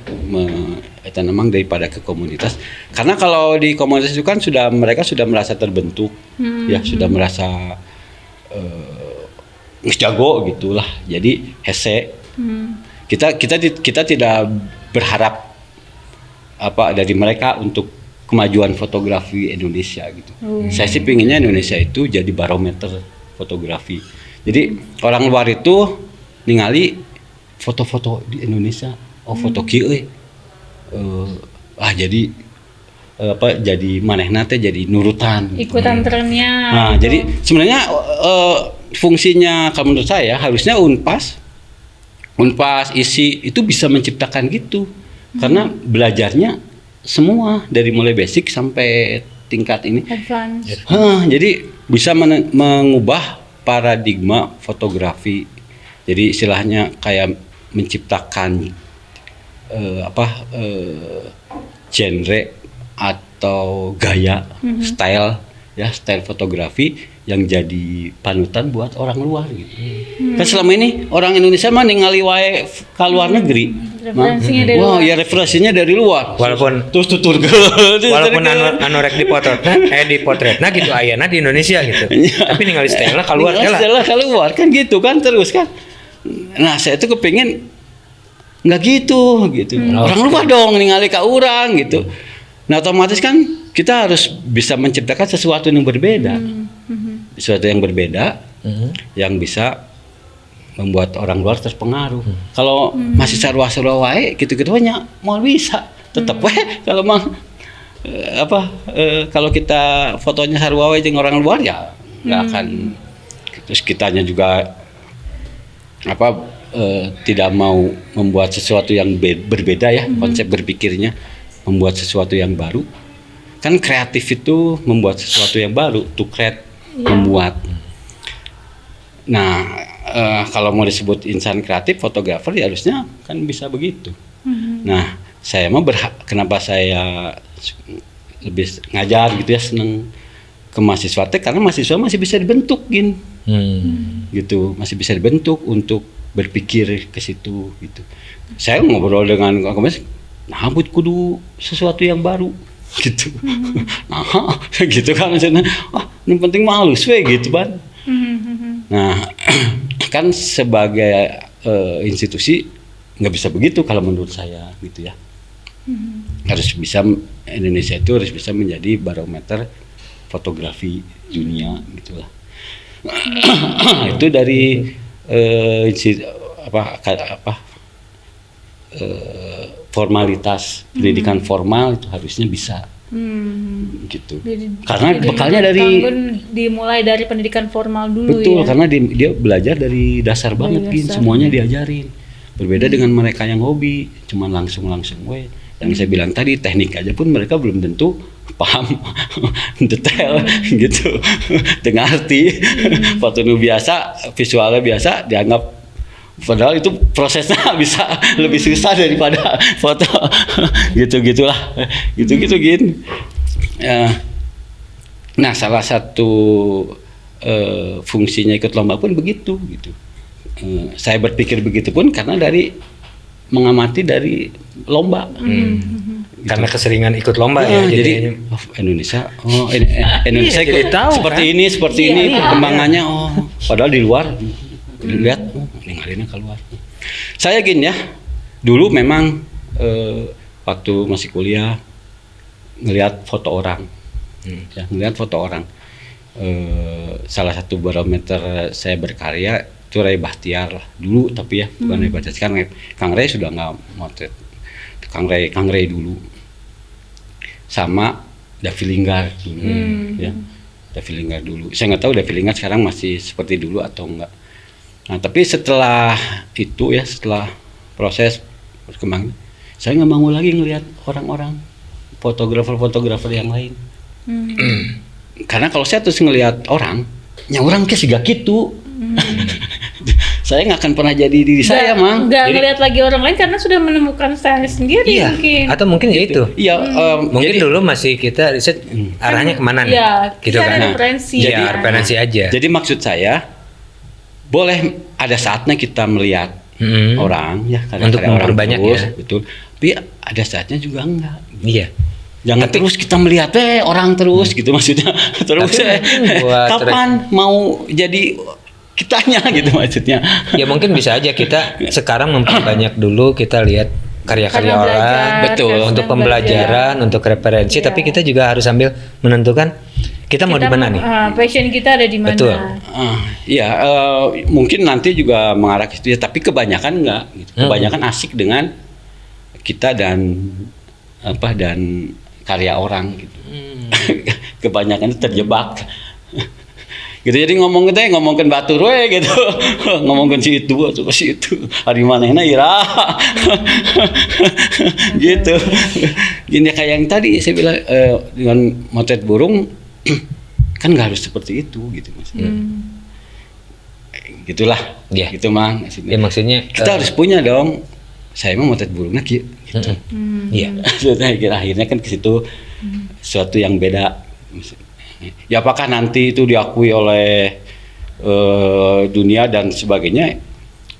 C: itu memang daripada ke komunitas. Karena kalau di komunitas itu kan mereka sudah merasa terbentuk, ya sudah merasa jago gitulah. Jadi hese. Kita tidak berharap apa dari mereka untuk kemajuan fotografi Indonesia gitu. Saya sih pinginnya Indonesia itu jadi barometer fotografi. Jadi orang luar itu ningali foto-foto di Indonesia, oh foto kieu jadi jadi manehna teh jadi nurutan.
A: Ikutan trennya.
C: Nah, jadi sebenarnya fungsinya kalau menurut saya harusnya Unpas isi itu bisa menciptakan gitu. Karena belajarnya semua dari mulai basic sampai tingkat ini.
A: Advance.
C: Jadi bisa mengubah paradigma fotografi. Jadi istilahnya kayak menciptakan genre atau gaya, style fotografi yang jadi panutan buat orang luar gitu. Kan selama ini orang Indonesia mah ningali wae ka luar negeri.
A: Referensinya dari
C: Wah,
A: luar.
C: ya referensinya dari luar.
B: Walaupun
C: terus tutur
B: walaupun anu rek dipotretna gitu ayana di Indonesia gitu. Tapi ningali style keluar
C: Setelah keluar kan gitu kan terus kan. Nah, saya tuh kepengin nggak gitu. Orang luar dong ningali ka urang gitu. Nah, otomatis kan kita harus bisa menciptakan sesuatu yang berbeda. Sesuatu yang berbeda yang bisa membuat orang luar terpengaruh. Kalau masih sarwa-sarwa wae gitu-gitu banyak mau bisa. Tetap wae kalau mang kalau kita fotonya sarwa wae jeung orang luar ya nggak akan. Terus kitanya juga tidak mau membuat sesuatu yang berbeda ya, konsep berpikirnya membuat sesuatu yang baru. Kan kreatif itu membuat sesuatu yang baru, to create, membuat. Nah, kalau mau disebut insan kreatif, fotografer ya harusnya kan bisa begitu. Nah, saya mah kenapa saya lebih ngajar gitu ya, seneng ke mahasiswa karena mahasiswa masih bisa dibentuk gitu, masih bisa dibentuk untuk berpikir ke situ gitu. Saya ngobrol dengan komunitas, nah kudu sesuatu yang baru gitu. Nah, gitu kan maksudnya. yang penting mah halus we gitu kan. Nah, kan sebagai institusi nggak bisa begitu kalau menurut saya gitu ya. Harus bisa, Indonesia itu harus bisa menjadi barometer fotografi dunia gitulah. Itu dari formalitas pendidikan formal itu harusnya bisa gitu. Karena bekalnya dari
A: dimulai dari pendidikan formal dulu.
C: Betul,
A: ya.
C: karena dia belajar dari dasar banget, Gin. Semuanya diajarin. Berbeda dengan mereka yang hobi, cuman langsung we. Yang saya bilang tadi, teknik aja pun mereka belum tentu paham detail gitu. Dengan arti foto nu biasa, visualnya biasa dianggap, padahal itu prosesnya bisa lebih susah daripada foto. Gitu-gitulah. Gitu-gitu, Gin. Nah, salah satu fungsinya ikut lomba pun begitu gitu. Saya berpikir begitu pun karena mengamati dari lomba. Gitu.
B: Karena keseringan ikut lomba ya.
C: Jadi Indonesia
B: jadi tahu,
C: seperti
B: kan?
C: ini perkembangannya. Padahal di luar lihat ninggalinnya keluar. Saya Gin ya, dulu memang waktu masih kuliah ngelihat foto orang. Ya, ngelihat foto orang. Salah satu barometer saya berkarya itu Ray Bahtiar lah dulu, tapi ya bukan Ray Bahtiar. Sekarang Kang Ray sudah nggak motret. Kang Ray dulu sama Davi Linggar dulu, ya. Davi Linggar dulu. Saya nggak tahu Davi Linggar sekarang masih seperti dulu atau enggak. Nah, tapi setelah itu ya, setelah proses berkembang, saya nggak mau lagi ngelihat orang-orang fotografer yang lain. Karena kalau saya terus ngelihat orang ke siga gitu. Saya nggak akan pernah jadi diri saya, Mang.
A: Nggak ngelihat lagi orang lain karena sudah menemukan style sendiri
B: Iya.
A: mungkin.
B: Atau mungkin ya itu.
C: Iya,
B: Mungkin
C: jadi,
B: dulu masih kita riset arahnya kemana nih?
A: Iya,
B: Gitu
A: kita
B: kan.
A: ada referensi.
B: Iya, referensi aja.
C: jadi maksud saya boleh ada saatnya kita melihat orang ya, karena
B: Untuk
C: orang
B: memperbanyak
C: terus,
B: ya.
C: betul. Tapi ada saatnya juga enggak.
B: Iya.
C: Jangan terus kita melihat orang terus gitu maksudnya. Terus
B: Tapi buat
C: kapan mau jadi kitanya gitu maksudnya.
B: Ya mungkin bisa aja kita sekarang memperbanyak dulu, kita lihat karya-karya
A: Karena
B: orang,
A: belajar,
C: betul.
B: untuk pembelajaran, untuk referensi.
A: Iya.
B: Tapi kita juga harus sambil menentukan kita mau di mana nih.
A: Passion kita ada di mana?
B: Betul.
C: Mungkin nanti juga mengarah ke situ ya, tapi kebanyakan enggak gitu. Kebanyakan asik dengan kita dan karya orang gitu. Kebanyakan terjebak. Gitu, jadi ngomongin batur we gitu. Ngomongin si itu atau si itu. Hari manehna ira. Gitu. Gini kayak yang tadi saya bilang dengan motret burung kan nggak harus seperti itu gitu maksudnya. Gitulah.
B: Iya.
C: Gitu, Mang.
B: Ya maksudnya
C: Kita harus punya dong. Saya mah motret burungnya gitu.
B: Iya.
C: Akhirnya kan ke situ sesuatu yang beda. Ya apakah nanti itu diakui oleh dunia dan sebagainya,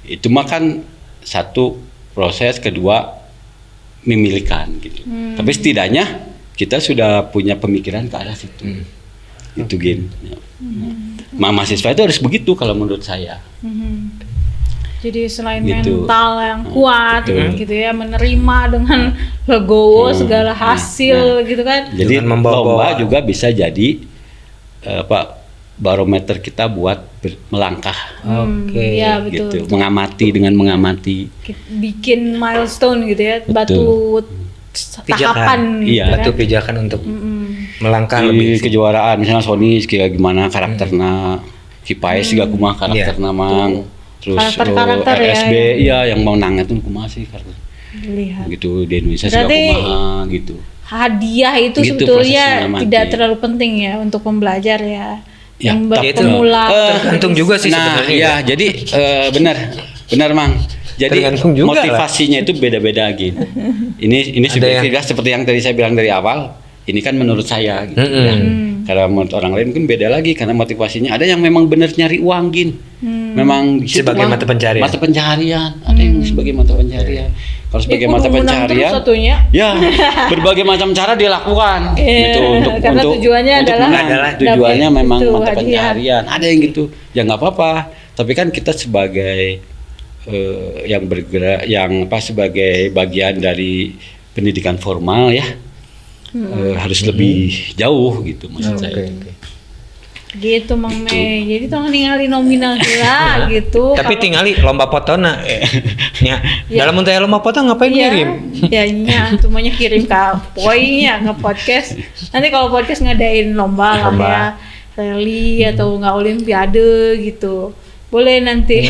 C: itu mah kan satu proses, kedua memilihkan gitu. Tapi setidaknya kita sudah punya pemikiran ke arah situ. Itu Gin. Mahasiswa itu harus begitu kalau menurut saya.
A: Jadi selain
C: Gitu.
A: mental yang kuat gitu ya, menerima dengan legowo segala hasil gitu kan.
C: Jadi
B: Dengan membawa-bawa.
C: lomba juga bisa jadi barometer kita buat melangkah
B: Oke.
A: Iya betul.
C: gitu, mengamati.
A: Bikin milestone gitu ya, batu tahapan gitu
C: Iya.
A: kan.
B: Batu pijakan untuk melangkah
C: Di
B: lebih.
C: kejuaraan misalnya Sony kayak gimana karakterna, Kipaes juga kumaha karakterna Mang. Terus
A: Karakter-karakter ya,
C: RSB iya yang mau nang itu kumaha sih karakter.
A: Lihat.
C: Gitu di Indonesia juga
A: Berarti
C: kumaha gitu.
A: Hadiah itu
C: Gitu
A: sebetulnya
C: prosesnya nanti.
A: tidak terlalu penting ya untuk pembelajar ya.
C: Ya,
A: yang
C: tapi-
A: pemula.
B: Tergantung juga sih
C: Nah,
B: sebenarnya.
C: iya, jadi benar Mang. Jadi
B: Tergantung juga
C: motivasinya itu beda-beda gitu. Ini
B: Ada
C: seperti yang tadi saya bilang dari awal. ini kan menurut saya gitu ya. Karena menurut orang lain mungkin beda lagi karena motivasinya ada yang memang benar nyari uang gin. Memang di situ
B: Sebagai
C: mah
B: mata pencarian.
C: Mata pencarian. Ada yang sebagai mata pencarian. Kalau sebagai
A: Kudu
C: mata
A: menang terus
C: pencarian
A: satunya.
C: ya berbagai macam cara dilakukan gitu
A: Karena tujuannya adalah
C: menang. Tujuannya
A: dapet
C: memang
A: itu,
C: mata
A: hadiah.
C: pencarian. Ada yang gitu. Ya nggak apa-apa. Tapi kan kita sebagai yang bergerak yang sebagai bagian dari pendidikan formal ya harus lebih jauh gitu maksud saya.
A: Gitu Mang Mei. Jadi tong ningali nominal heula gitu.
B: Tapi tingali lomba fotona. Ya. Dalam untuk lomba foto ngapain ngirim?
A: Ya nya semuanya kirim ke poinnya ke podcast. Nanti kalau podcast ngadain lomba lah ya. Rally atau nggak olimpiade gitu. Boleh nanti.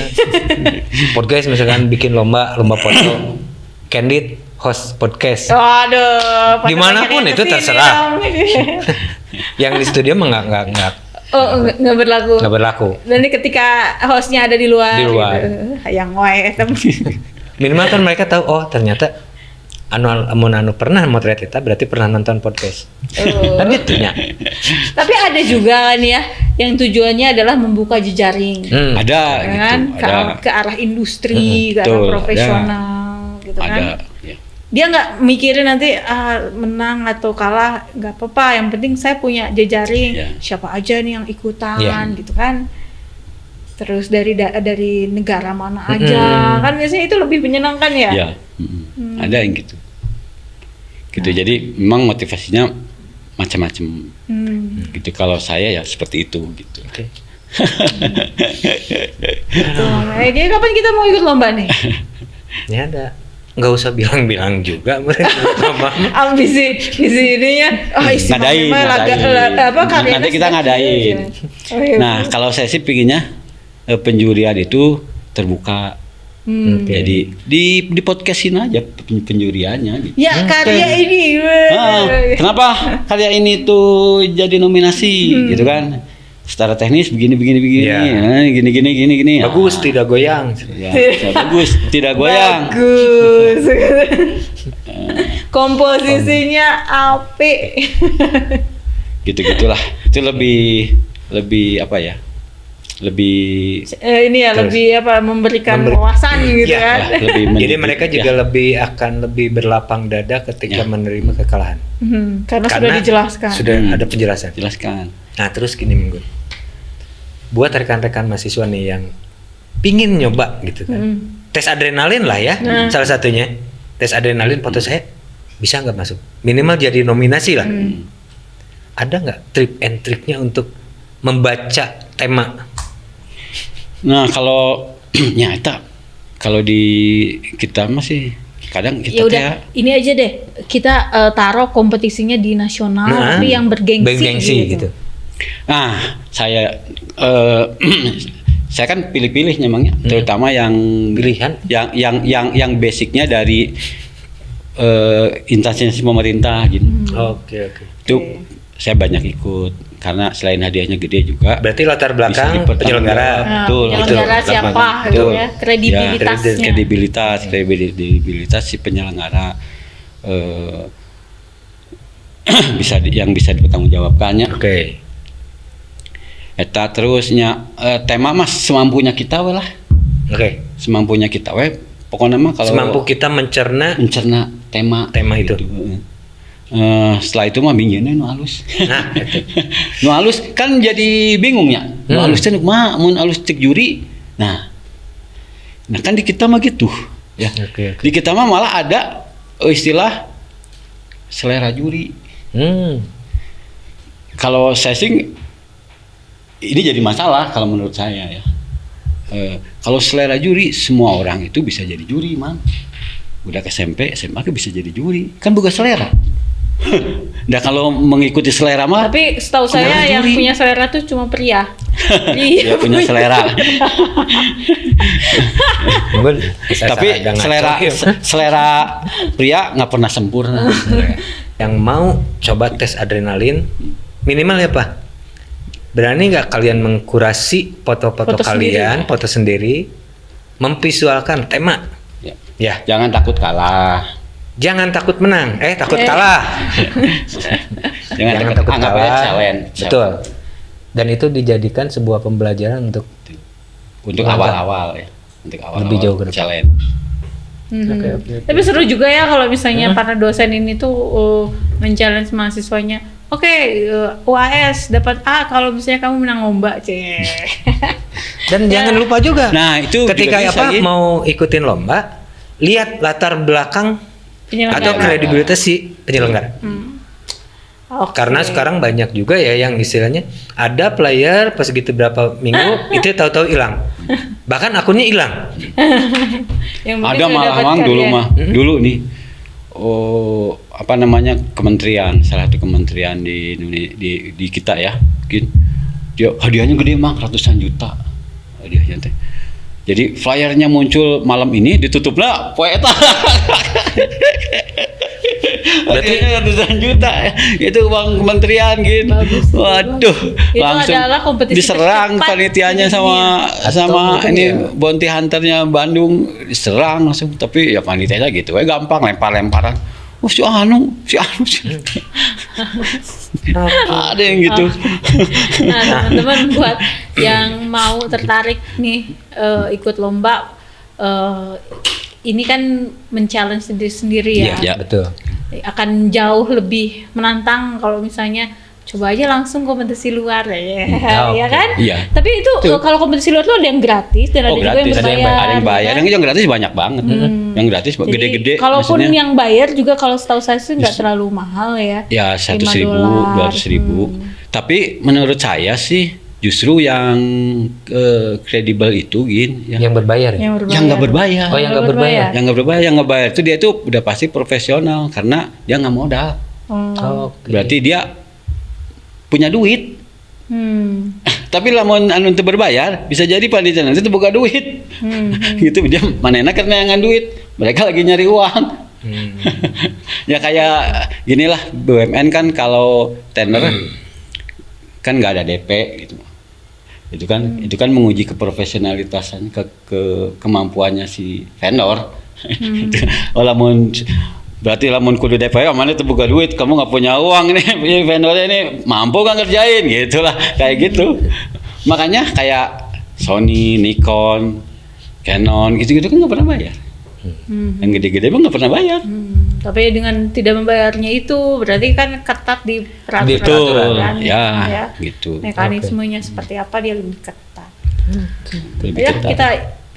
B: Podcast misalkan bikin lomba foto. Candid host podcast.
A: Aduh,
B: Dimanapun itu terserah. Yang di studio mah nggak
A: Oh, nggak berlaku.
B: nggak berlaku.
A: Nanti ketika hostnya ada di luar.
B: Di luar.
A: Gitu. Yang wae
B: Minimal kan mereka tahu oh ternyata anu pernah motret kita berarti pernah nonton podcast. Kan gitu nya.
A: Tapi ada juga kan ya yang tujuannya adalah membuka jejaring.
C: Ada
A: Kan
C: gitu, ada.
A: ke arah industri, ke arah
C: Betul,
A: profesional gitu kan.
C: Ada ya.
A: Dia nggak mikirin nanti menang atau kalah, nggak apa-apa, yang penting saya punya jejaring,
C: Ya.
A: siapa aja nih yang ikutan
B: Ya.
A: gitu kan. Terus dari negara mana aja, kan biasanya itu lebih menyenangkan ya.
C: Ya, ada yang gitu. Gitu. Jadi memang motivasinya macam-macam. Gitu. Kalau saya ya seperti itu gitu.
B: Oke.
A: Jadi kapan kita mau ikut lomba nih?
B: Ini ada. Nggak usah bilang-bilang juga mereka.
A: Ambisi ininya, isi
C: Ngadain,
A: mah
C: ngadain.
A: karya
C: Nanti kita ngadain.
A: Oh, iya.
C: Nah, kalau saya sih pinginnya penjurian itu terbuka. Jadi di podcastin aja penjuriannya gitu.
A: Ya karya ini.
C: Kenapa karya ini tuh jadi nominasi gitu kan? Secara teknis begini.
B: Ya.
C: Gini.
B: Bagus, tidak goyang.
C: Ya, bagus, tidak goyang.
A: Bagus. Komposisinya apik.
C: Gitu-gitulah. Itu lebih apa ya? Lebih
A: Ini ya lebih memberikan wawasan gitu
B: Ya,
A: kan.
C: lebih
B: Jadi
C: mendidik,
B: mereka
C: ya.
B: juga akan lebih berlapang dada ketika menerima kekalahan.
A: Karena sudah dijelaskan.
B: Sudah ada penjelasan.
C: Jelaskan.
B: Nah terus gini Minggu, buat rekan-rekan mahasiswa nih yang pingin nyoba gitu kan, tes adrenalin lah ya, salah satunya tes adrenalin foto saya bisa nggak masuk, minimal jadi nominasi lah. Ada nggak trip and triknya untuk membaca tema?
C: Nah, kalau nyata kalau di kita masih kadang
A: Ya
C: kita
A: udah, ini aja deh. Kita taruh kompetisinya di nasional tapi yang bergengsi
B: gitu.
C: Nah, saya saya kan pilih-pilih memangnya, terutama yang
B: Pilihan?
C: yang basicnya dari instansi pemerintah gitu.
B: Oke.
C: Itu saya banyak ikut karena selain hadiahnya gede juga.
B: Berarti latar belakang
C: dipertanggungjawab.
B: penyelenggara.
C: Betul,
A: penyelenggara
C: betul.
A: siapa
C: Betul.
A: gitu ya, kredibilitasnya.
C: Kredibilitas si penyelenggara yang bisa dipertanggungjawabkannya.
B: Oke.
C: Eta terusnya tema mas semampunya kita we lah.
B: Oke.
C: Semampunya kita we. Pokoknya mah kalau
B: Semampu kita mencerna
C: mencerna tema
B: itu.
C: Setelah itu mah bingung nu halus.
B: Nah, itu.
C: Nu halus kan jadi bingung ya. Nu halus teh mah mun halus cek juri. Nah kan di kita mah gitu ya.
B: Oke.
C: Di kita mah malah ada istilah selera juri. Kalau saya sih ini jadi masalah kalau menurut saya ya. Kalau selera juri semua orang itu bisa jadi juri, man. Udah ke SMP, SMA bisa jadi juri. Kan bukan selera. Nah kalau mengikuti selera mah.
A: Tapi setahu saya yang punya selera tuh cuma pria.
C: Dia punya selera. Tapi selera pria nggak pernah sempurna.
B: Yang mau coba tes adrenalin minimal ya Pak, berani nggak kalian mengkurasi foto-foto kalian, foto sendiri, memvisualkan tema.
C: Ya. Jangan takut kalah.
B: jangan takut menang, takut kalah. Jangan takut
C: anggap
B: kalah.
C: aja challenge.
B: Betul. Dan itu dijadikan sebuah pembelajaran untuk
C: awal-awal ya. Untuk awal
B: Lebih jauh ke depan.
C: challenge.
B: Oke.
A: Tapi seru juga ya kalau misalnya para dosen ini tuh men-challenge mahasiswanya. Oke, UAS dapat A kalau misalnya kamu menang lomba,
B: Dan jangan lupa juga.
C: Nah, itu
B: ketika
C: juga bisa,
B: apa
C: Gi.
B: mau ikutin lomba, lihat latar belakang
A: Penyelenggara.
B: atau kredibilitas si penyelenggara.
A: Oke.
B: Karena sekarang banyak juga ya yang istilahnya ada player pas gitu berapa minggu itu tahu-tahu hilang. Bahkan akunnya hilang.
A: Yang penting
C: Ada
A: udah
C: malah
A: dapat
C: Mang dulu
A: karya.
C: dulu nih. Kementerian, salah satu kementerian di Indonesia, di kita ya. Mungkin dia hadiahnya gede Mang, ratusan juta. Hadiahnya teh. Jadi flyernya muncul malam ini, ditutuplah poe eta.
B: Berarti
C: ratusan juta itu uang kementerian gitu.
A: Bagus.
C: Waduh,
A: Itu
C: langsung
A: adalah kompetisi
C: diserang
A: tercepat
C: panitianya
A: di
C: sama
B: mungkin
C: ini
B: ya.
C: bounty hunternya Bandung diserang langsung. Tapi ya panitianya gitu, gampang lempar-lemparan. Si anu. Ada yang gitu.
A: Nah, teman-teman buat yang mau tertarik nih ikut lomba, ini kan men-challenge diri sendiri ya.
C: Iya.
B: betul.
A: Akan jauh lebih menantang kalau misalnya coba aja langsung kompetisi luar ya,
B: Oke.
A: ya kan?
C: Iya.
A: Tapi itu kalau kompetisi luar tuh ada yang gratis dan ada juga yang
C: Gratis,
A: berbayar.
C: ada yang bayar,
A: ya kan?
C: yang gratis banyak banget. Yang gratis
A: Jadi,
C: gede-gede.
A: kalaupun
C: maksudnya.
A: yang bayar juga kalau setahu saya sih nggak terlalu mahal ya.
C: Ya 100.000,
A: $5.
C: 200.000. Tapi menurut saya sih justru yang kredibel itu Gin, ya.
B: Yang berbayar ya?
C: Yang nggak berbayar.
B: Oh, yang nggak berbayar.
C: Yang nggak berbayar, yang nggak bayar itu dia tuh udah pasti profesional karena dia nggak modal.
B: Oke.
C: Berarti dia punya duit. Tapi lamun anu teu berbayar, bisa jadi panitia nanti teu boga duit. Gitu dia manehna karena yang duit, mereka lagi nyari uang. Ya kayak ginilah BUMN kan kalau tender kan nggak ada DP gitu. Itu kan menguji keprofesionalitasan kemampuannya si vendor. Oh lamun berarti lamun kudu DP mana tuh buka duit, kamu nggak punya uang nih, vendornya ini mampu nggak ngerjain gitulah kayak gitu. Makanya kayak Sony, Nikon, Canon gitu-gitu kan nggak pernah bayar. Yang gede-gede mah nggak pernah bayar.
A: Tapi dengan tidak membayarnya itu berarti kan ketat di peraturan.
C: Ya, gitu.
A: Mekanismenya seperti apa dia lebih ketat.
C: Lebih
A: Ya
C: ketat.
A: kita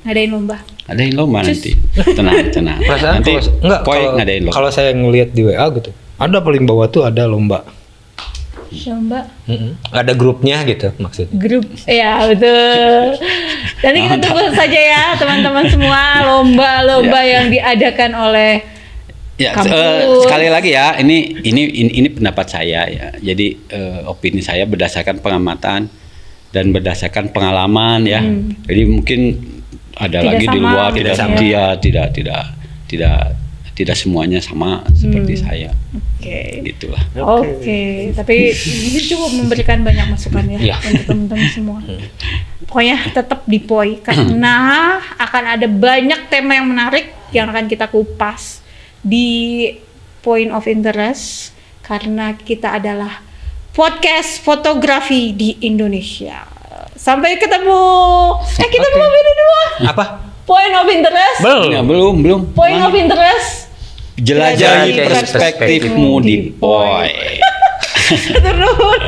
A: ngadain lomba.
C: Adain lomba nanti. Tenang.
B: Perasaan
C: Nanti
B: kalau
C: ngadain lomba.
B: kalau saya ngelihat di WA gitu, ada paling bawah tuh ada lomba.
A: Lomba
B: Ada grupnya gitu maksudnya.
A: grup, ya betul. Nanti kita tunggu saja ya teman-teman semua lomba-lomba yang diadakan oleh
C: Ya,
A: kampus.
C: sekali lagi ya, ini pendapat saya ya. Jadi opini saya berdasarkan pengamatan dan berdasarkan pengalaman ya. Jadi mungkin ada
A: Tidak
C: lagi di
A: sama,
C: luar
A: tidak
C: tidak
A: sama.
C: tidak semuanya sama seperti saya.
A: Oke.
C: Gitulah.
A: Oke, tapi ini cukup memberikan banyak masukan ya
B: Iya.
A: untuk teman-teman semua. Pokoknya tetap di POI karena akan ada banyak tema yang menarik yang akan kita kupas di Point of Interest karena kita adalah podcast fotografi di Indonesia. Sampai ketemu. Kita belum ini dulu.
B: Apa?
A: Point of Interest.
C: Ya, belum.
A: Point of Interest.
C: Jelajahi
B: Jelajahi
C: perspektifmu di POI.
A: Terus.